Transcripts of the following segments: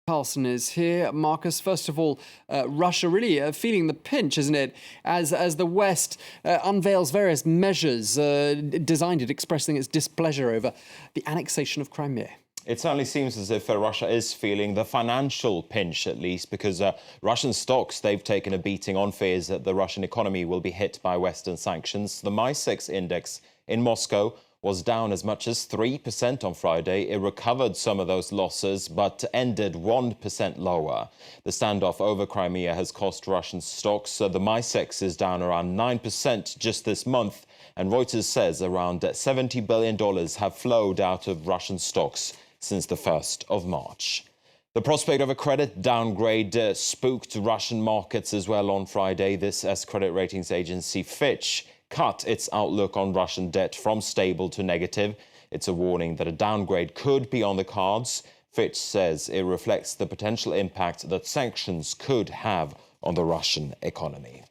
Carlson is here. Marcus, first of all, Russia really feeling the pinch, isn't it, as the West unveils various measures designed at expressing its displeasure over the annexation of Crimea. It certainly seems as if Russia is feeling the financial pinch, at least, because Russian stocks, they've taken a beating on fears that the Russian economy will be hit by Western sanctions. The MY6 index in Moscow was down as much as 3% on Friday. It recovered some of those losses, but ended 1% lower. The standoff over Crimea has cost Russian stocks. The MY6 is down around 9% just this month, and Reuters says around $70 billion have flowed out of Russian stocks since the 1st of March. The prospect of a credit downgrade spooked Russian markets as well on Friday. This as credit ratings agency Fitch cut its outlook on Russian debt from stable to negative. It's a warning that a downgrade could be on the cards. Fitch says it reflects the potential impact that sanctions could have on the Russian economy.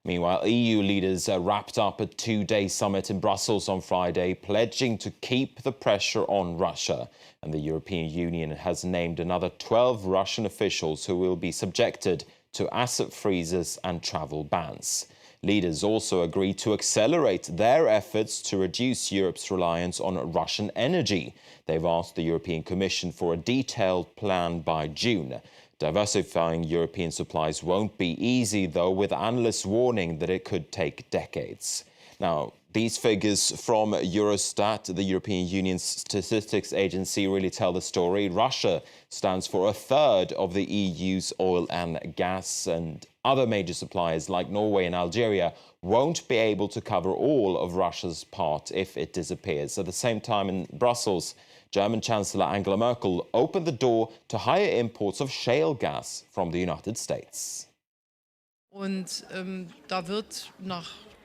Meanwhile, EU leaders wrapped up a two-day summit in Brussels on Friday, pledging to keep the pressure on Russia. And the European Union has named another 12 Russian officials who will be subjected to asset freezes and travel bans. Leaders also agreed to accelerate their efforts to reduce Europe's reliance on Russian energy. They've asked the European Commission for a detailed plan by June. Diversifying European supplies won't be easy, though, with analysts warning that it could take decades. Now, these figures from Eurostat, the European Union's statistics agency, really tell the story. Russia stands for a third of the EU's oil and gas, and other major suppliers like Norway and Algeria won't be able to cover all of Russia's part if it disappears. At the same time, in Brussels, German Chancellor Angela Merkel opened the door to higher imports of shale gas from the United States.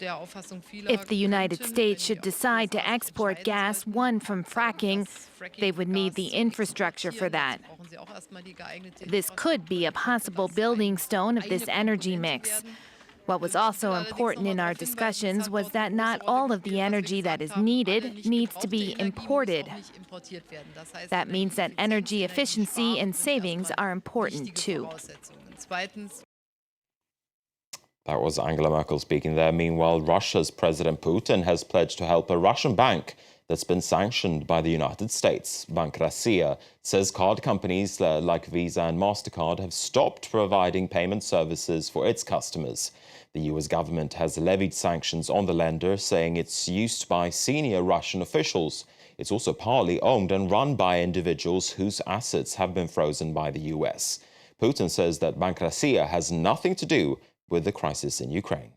If the United States should decide to export gas won from fracking, they would need the infrastructure for that. This could be a possible building stone of this energy mix. What was also important in our discussions was that not all of the energy that is needed needs to be imported. That means that energy efficiency and savings are important too. That was Angela Merkel speaking there. Meanwhile, Russia's President Putin has pledged to help a Russian bank that's been sanctioned by the United States. Bank Russia says card companies like Visa and MasterCard have stopped providing payment services for its customers. The US government has levied sanctions on the lender, saying it's used by senior Russian officials. It's also partly owned and run by individuals whose assets have been frozen by the US. Putin says that Bank Russia has nothing to do with the crisis in Ukraine.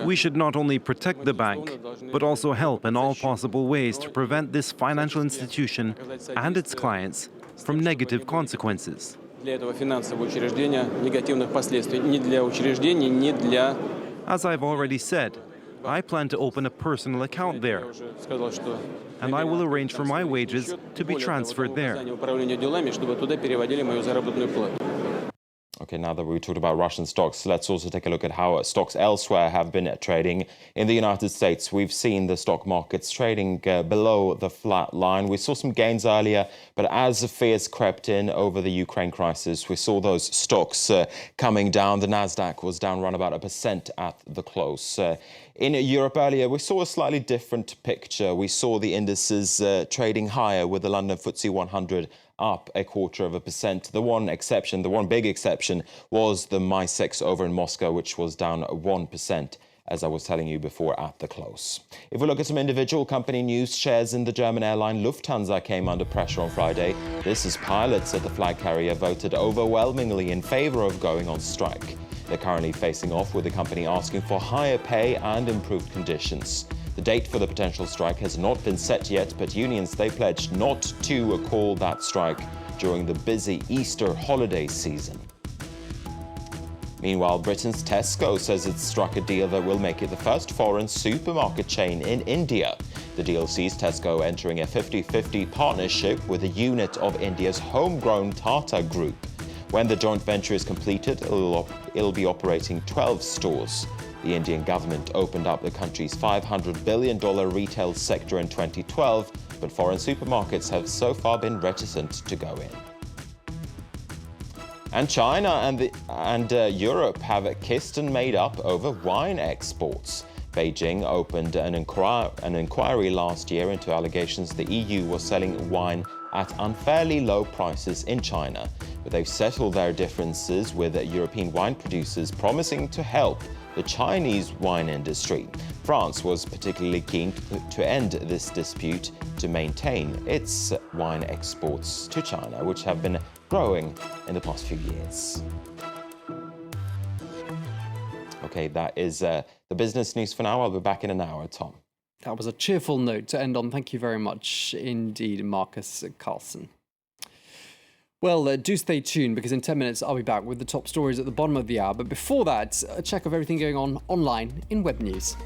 We should not only protect the bank, but also help in all possible ways to prevent this financial institution and its clients from negative consequences. As I've already said, I plan to open a personal account there, and I will arrange for my wages to be transferred there. Okay, now that we talked about Russian stocks, let's also take a look at how stocks elsewhere have been trading. In the United States, we've seen the stock markets trading below the flat line. We saw some gains earlier, but as the fears crept in over the Ukraine crisis, we saw those stocks coming down. The Nasdaq was down around about 1% at the close. In Europe earlier, we saw a slightly different picture. We saw the indices trading higher, with the London FTSE 100 up 0.25%. The one big exception was the MY6 over in Moscow, which was down 1%, as I was telling you before at the close. If we look at some individual company news, shares in the German airline Lufthansa came under pressure on Friday. This as pilots at the flag carrier voted overwhelmingly in favor of going on strike. They're currently facing off with the company asking for higher pay and improved conditions. The date for the potential strike has not been set yet, but unions, they pledged not to call that strike during the busy Easter holiday season. Meanwhile, Britain's Tesco says it's struck a deal that will make it the first foreign supermarket chain in India. The deal sees Tesco entering a 50-50 partnership with a unit of India's homegrown Tata Group. When the joint venture is completed, it'll be operating 12 stores. The Indian government opened up the country's $500 billion retail sector in 2012, but foreign supermarkets have so far been reticent to go in. And China and Europe have kissed and made up over wine exports. Beijing opened an inquiry last year into allegations the EU was selling wine at unfairly low prices in China, but they've settled their differences with European wine producers, promising to help the Chinese wine industry. France was particularly keen to end this dispute to maintain its wine exports to China, which have been growing in the past few years. Okay, that is the business news for now. I'll be back in an hour, Tom. That was a cheerful note to end on. Thank you very much indeed, Marcus Carlson. Well, do stay tuned, because in 10 minutes I'll be back with the top stories at the bottom of the hour. But before that, a check of everything going on online in web news.